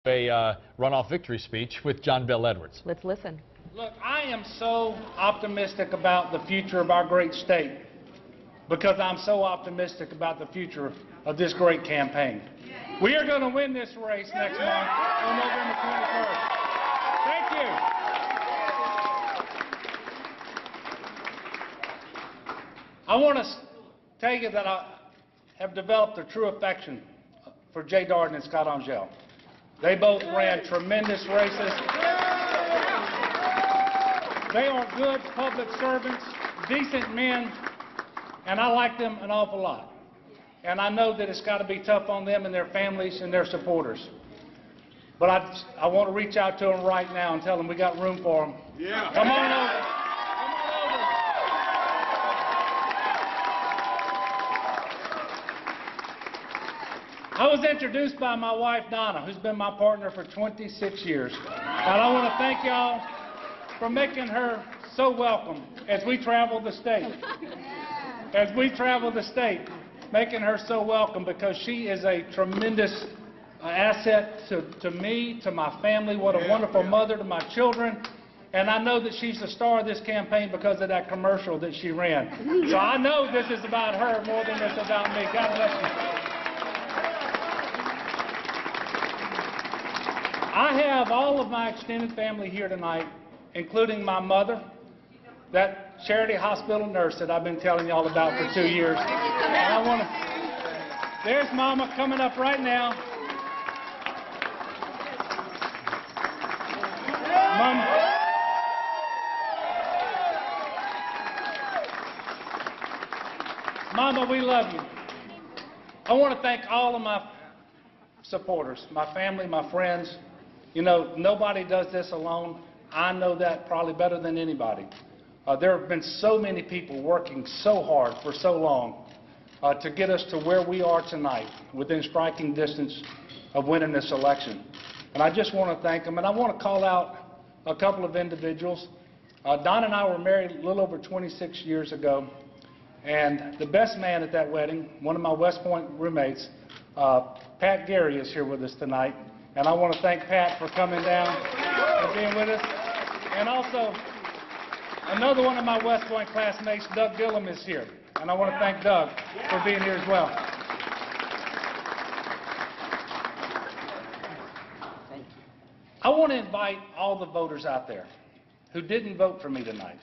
A runoff victory speech with John Bel Edwards. Let's listen. Look, I am so optimistic about the future of our great state because I'm so optimistic about the future of this great campaign. We are going to win this race next month on November 21st. Thank you. I want to tell you that I have developed a true affection for Jay Darden and Scott Angel. They both ran tremendous races. They are good public servants, decent men, and I like them an awful lot. And I know that it's got to be tough on them and their families and their supporters. But I want to reach out to them right now and tell them we got room for them. Yeah. Come on over. I was introduced by my wife, Donna, who's been my partner for 26 years. And I want to thank y'all for making her so welcome as we travel the state. As we travel the state, making her so welcome because she is a tremendous asset to me, to my family. What a wonderful mother to my children. And I know that she's the star of this campaign because of that commercial that she ran. So I know this is about her more than it's about me. God bless you. I have all of my extended family here tonight, including my mother, that charity hospital nurse that I've been telling y'all about for 2 years. And I want to, there's Mama coming up right now. Mama, we love you. I want to thank all of my supporters, my family, my friends. You know, nobody does this alone. I know that probably better than anybody. There have been so many people working so hard for so long to get us to where we are tonight, within striking distance of winning this election. And I just want to thank them. And I want to call out a couple of individuals. Don and I were married a little over 26 years ago. And the best man at that wedding, one of my West Point roommates, Pat Gary, is here with us tonight. And I want to thank Pat for coming down and being with us. And also, another one of my West Point classmates, Doug Gillum, is here. And I want to thank Doug for being here as well. I want to invite all the voters out there who didn't vote for me tonight,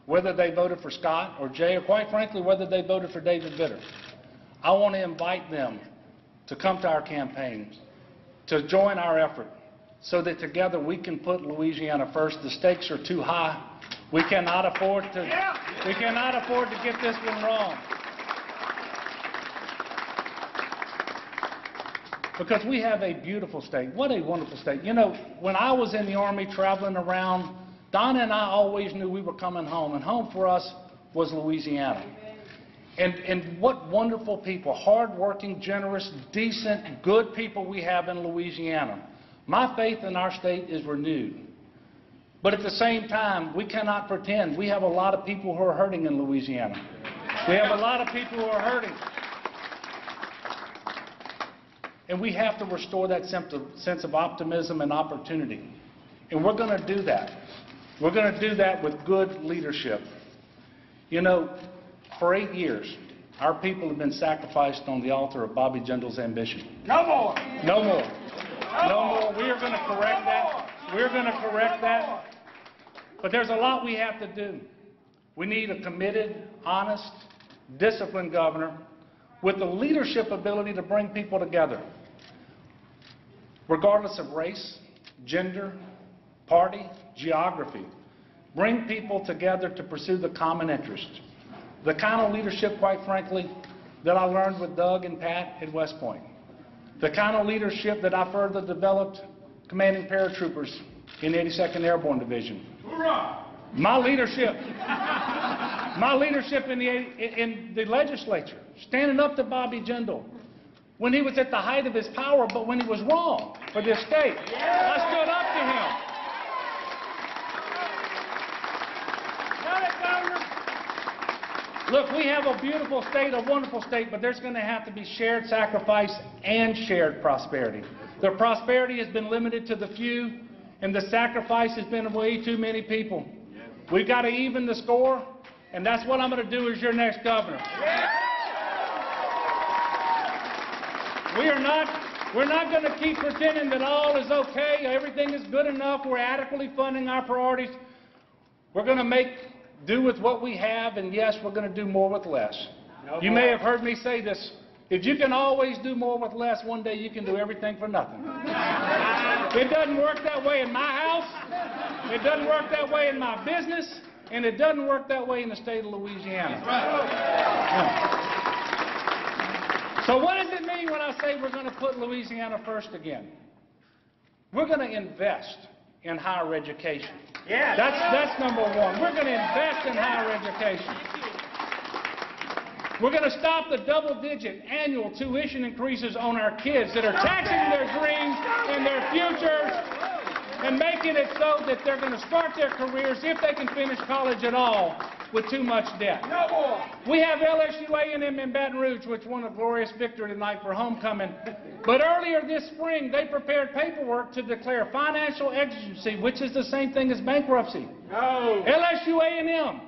whether they voted for Scott or Jay, or quite frankly, whether they voted for David Vitter. I want to invite them to come to our campaign, to join our effort, so that together we can put Louisiana first. The stakes are too high. We cannot afford to get this one wrong. Because we have a beautiful state. What a wonderful state. You know, when I was in the Army traveling around, Donna and I always knew we were coming home, and home for us was Louisiana. And what wonderful people, hardworking, generous, decent, good people we have in Louisiana. My faith in our state is renewed. But at the same time, we cannot pretend. We have a lot of people who are hurting in Louisiana. We have a lot of people who are hurting. And we have to restore that sense of optimism and opportunity. And we're going to do that. We're going to do that with good leadership. You know, for 8 years, our people have been sacrificed on the altar of Bobby Jindal's ambition. No more. No more. No more. We are going to correct that. We're going to correct that. But there's a lot we have to do. We need a committed, honest, disciplined governor with the leadership ability to bring people together, regardless of race, gender, party, geography. Bring people together to pursue the common interest. The kind of leadership, quite frankly, that I learned with Doug and Pat at West Point. The kind of leadership that I further developed commanding paratroopers in the 82nd Airborne Division. Hoorah! My leadership in the legislature, standing up to Bobby Jindal when he was at the height of his power, but when he was wrong for this state. I stood up to him. Look, we have a beautiful state, a wonderful state, but there's going to have to be shared sacrifice and shared prosperity. The prosperity has been limited to the few, and the sacrifice has been way too many people. We've got to even the score, and that's what I'm going to do as your next governor. We're not going to keep pretending that all is okay, everything is good enough, we're adequately funding our priorities. We're going to make do with what we have, and yes, we're going to do more with less. You may have heard me say this. If you can always do more with less, one day you can do everything for nothing. It doesn't work that way in my house. It doesn't work that way in my business. And it doesn't work that way in the state of Louisiana. So what does it mean when I say we're going to put Louisiana first again? We're going to invest in higher education. Yeah. That's number one. We're going to invest in higher education. We're going to stop the double-digit annual tuition increases on our kids that are taxing their dreams and their futures and making it so that they're going to start their careers, if they can finish college at all, with too much debt. We have LSU A&M in Baton Rouge, which won a glorious victory tonight for homecoming. But earlier this spring, they prepared paperwork to declare financial exigency, which is the same thing as bankruptcy. No. LSU A&M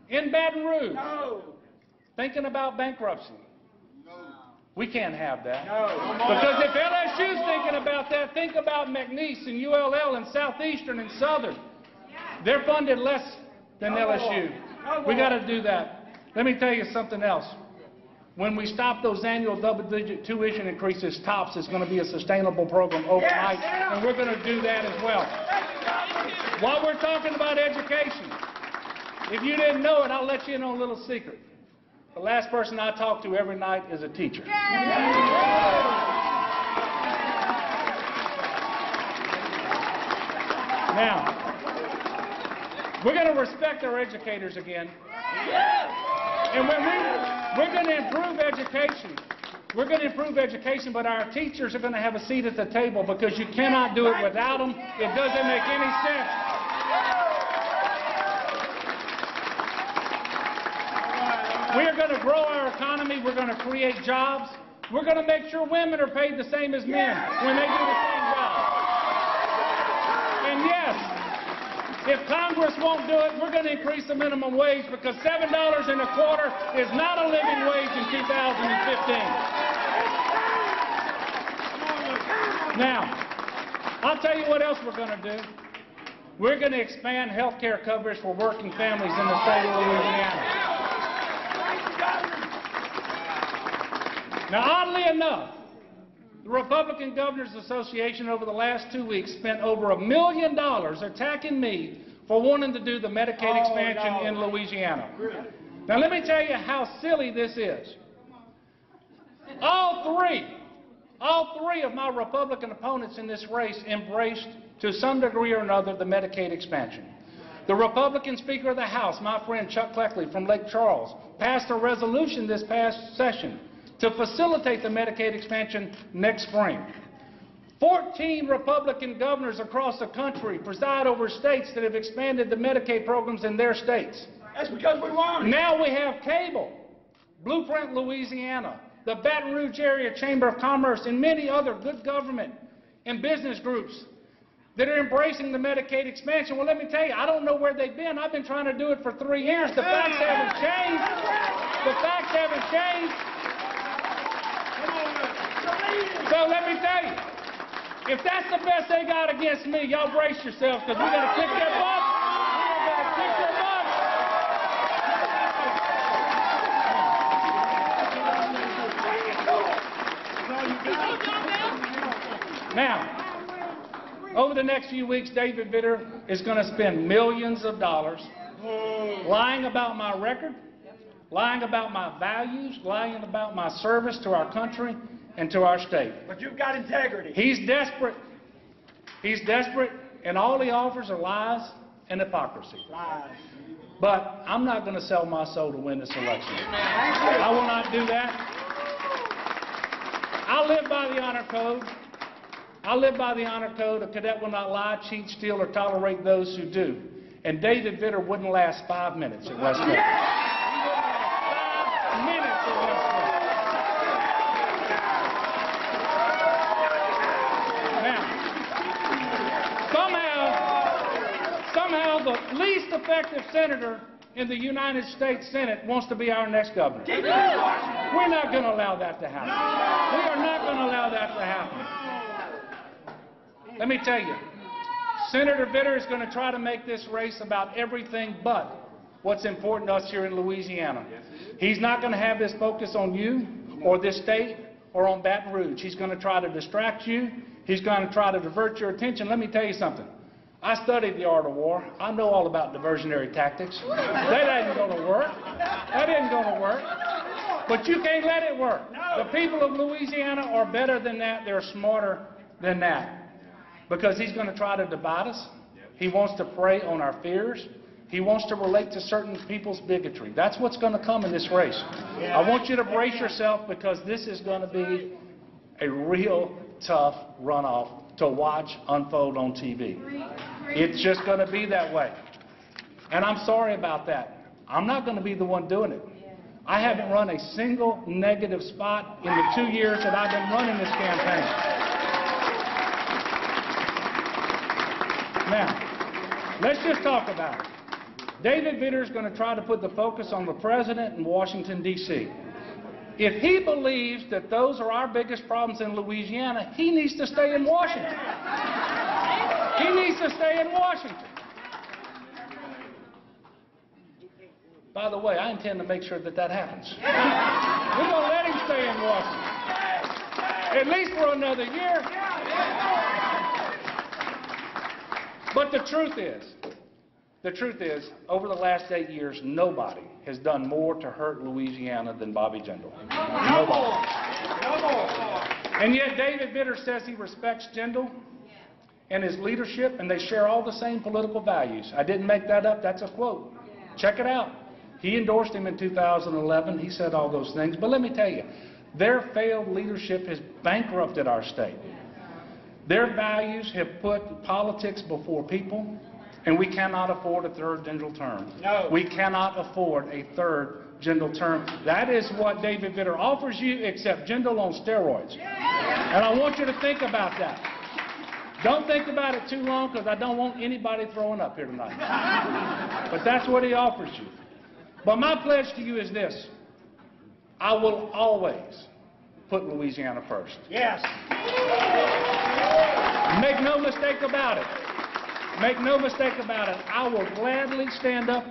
in Baton Rouge. No. Thinking about bankruptcy. No. We can't have that. No. Because if LSU's thinking about that, think about McNeese and ULL and Southeastern and Southern. They're funded less than LSU. We got to do that. Let me tell you something else. When we stop those annual double-digit tuition increases, TOPS is going to be a sustainable program overnight, and we're going to do that as well. While we're talking about education, if you didn't know it, I'll let you in on a little secret. The last person I talk to every night is a teacher. Now, we're going to respect our educators again. And when we're going to improve education. We're going to improve education, but our teachers are going to have a seat at the table because you cannot do it without them. It doesn't make any sense. We are going to grow our economy. We're going to create jobs. We're going to make sure women are paid the same as men when they do the same job. And yes, if Congress won't do it, we're going to increase the minimum wage because $7.25 is not a living wage in 2015. Now, I'll tell you what else we're going to do. We're going to expand health care coverage for working families in the state of Louisiana. Now, oddly enough, the Republican Governors Association over the last 2 weeks spent over $1 million attacking me for wanting to do the Medicaid expansion in Louisiana. Now, let me tell you how silly this is. All three of my Republican opponents in this race embraced, to some degree or another, the Medicaid expansion. The Republican Speaker of the House, my friend Chuck Cleckley from Lake Charles, passed a resolution this past session to facilitate the Medicaid expansion next spring. 14 Republican governors across the country preside over states that have expanded the Medicaid programs in their states. That's because we want it. Now we have cable, Blueprint Louisiana, the Baton Rouge Area Chamber of Commerce, and many other good government and business groups that are embracing the Medicaid expansion. Well, let me tell you, I don't know where they've been. I've been trying to do it for 3 years. The facts haven't changed. The facts haven't changed. So let me tell you, if that's the best they got against me, y'all brace yourselves because we're going to kick their butt. We're going to kick their butt. Now, over the next few weeks, David Vitter is going to spend millions of dollars lying about my record, lying about my values, lying about my service to our country and to our state. But you've got integrity. He's desperate. He's desperate, and all he offers are lies and hypocrisy. Lies. But I'm not going to sell my soul to win this election. I will not do that. I live by the honor code. I live by the honor code. A cadet will not lie, cheat, steal, or tolerate those who do. And David Vitter wouldn't last 5 minutes at West Point. the least effective senator in the United States Senate wants to be our next governor. Keep it in Washington. We're not going to allow that to happen. We are not going to allow that to happen. Let me tell you, Senator Vitter is going to try to make this race about everything but what's important to us here in Louisiana. He's not going to have this focus on you or this state or on Baton Rouge. He's going to try to distract you. He's going to try to divert your attention. Let me tell you something. I studied the art of war. I know all about diversionary tactics. That ain't going to work. That isn't going to work. But you can't let it work. The people of Louisiana are better than that. They're smarter than that. Because he's going to try to divide us. He wants to prey on our fears. He wants to relate to certain people's bigotry. That's what's going to come in this race. I want you to brace yourself because this is going to be a real tough runoff to watch unfold on TV. It's just going to be that way. And I'm sorry about that. I'm not going to be the one doing it. I haven't run a single negative spot in the 2 years that I've been running this campaign. Now, let's just talk about it. David Vitter is going to try to put the focus on the president in Washington, D.C. If he believes that those are our biggest problems in Louisiana, he needs to stay in Washington. He needs to stay in Washington. By the way, I intend to make sure that that happens. We're going to let him stay in Washington. At least for another year. But the truth is, over the last 8 years, nobody has done more to hurt Louisiana than Bobby Jindal. Nobody. And yet David Vitter says he respects Jindal and his leadership, and they share all the same political values. I didn't make that up. That's a quote. Check it out. He endorsed him in 2011. He said all those things. But let me tell you, their failed leadership has bankrupted our state. Their values have put politics before people, and we cannot afford a third Jindal term. No. We cannot afford a third Jindal term. That is what David Vitter offers you, except Jindal on steroids. And I want you to think about that. Don't think about it too long, because I don't want anybody throwing up here tonight. But that's what he offers you. But my pledge to you is this. I will always put Louisiana first. Yes. Make no mistake about it. Make no mistake about it. I will gladly stand up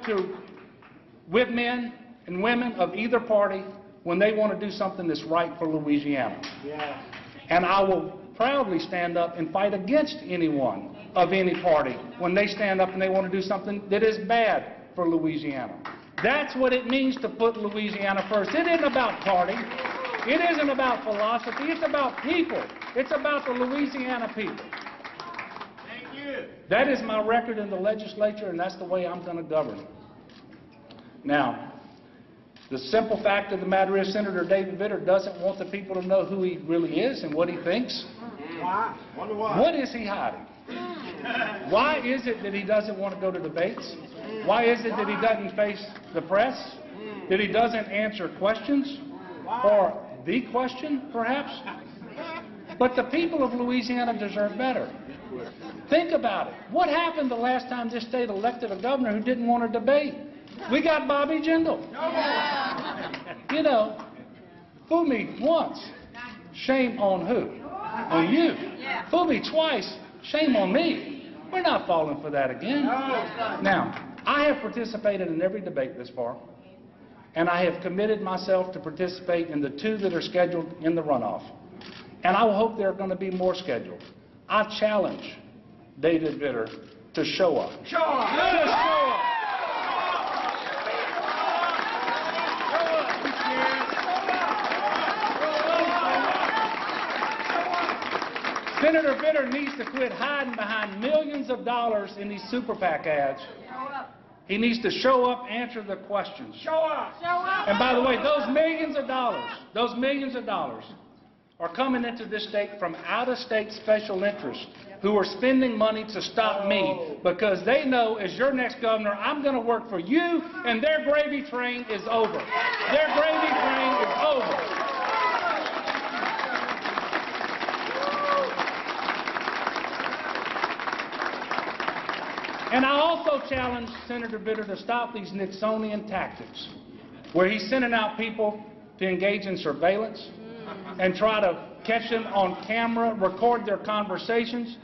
with men and women of either party when they want to do something that's right for Louisiana. Yes. And I will proudly stand up and fight against anyone of any party when they stand up and they want to do something that is bad for Louisiana. That's what it means to put Louisiana first. It isn't about party. It isn't about philosophy. It's about people. It's about the Louisiana people. Thank you. That is my record in the legislature, and that's the way I'm going to govern. Now, the simple fact of the matter is Senator David Vitter doesn't want the people to know who he really is and what he thinks. Why? Wonder why. What is he hiding? Why is it that he doesn't want to go to debates? Why is it that he doesn't face the press? That he doesn't answer questions? Or the question, perhaps? But the people of Louisiana deserve better. Think about it. What happened the last time this state elected a governor who didn't want to debate? We got Bobby Jindal. You know, fool me once, shame on who? On you. Fool me twice, shame on me. We're not falling for that again. Now, I have participated in every debate this far, and I have committed myself to participate in the 2 that are scheduled in the runoff. And I hope there are going to be more scheduled. I challenge David Vitter to show up. Show up. Just show up. Senator Vitter needs to quit hiding behind millions of dollars in these super PAC ads. He needs to show up, answer the questions. Show up. And by the way, those millions of dollars are coming into this state from out-of-state special interests who are spending money to stop me because they know as your next governor, I'm going to work for you, and their gravy train is over. Their gravy train is over. And I also challenge Senator Vitter to stop these Nixonian tactics, where he's sending out people to engage in surveillance and try to catch them on camera, record their conversations.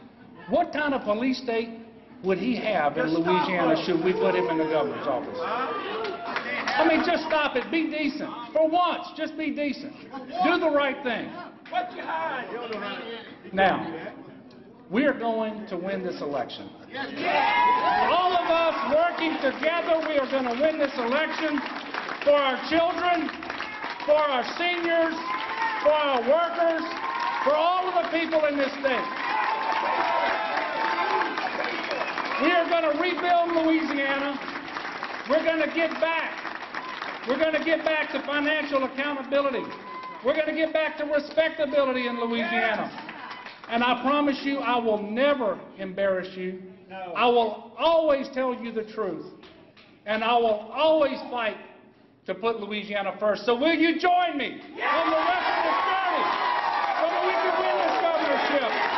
What kind of police state would he have in Louisiana should we put him in the governor's office? I mean, just stop it. Be decent. For once, just be decent. Do the right thing. Now, we are going to win this election. All of us working together, we are going to win this election for our children, for our seniors, for our workers, for all of the people in this state. We are going to rebuild Louisiana. We're going to get back. We're going to get back to financial accountability. We're going to get back to respectability in Louisiana. And I promise you, I will never embarrass you. I will always tell you the truth. And I will always fight to put Louisiana first. So will you join me on the rest of this journey so that we can win this governorship?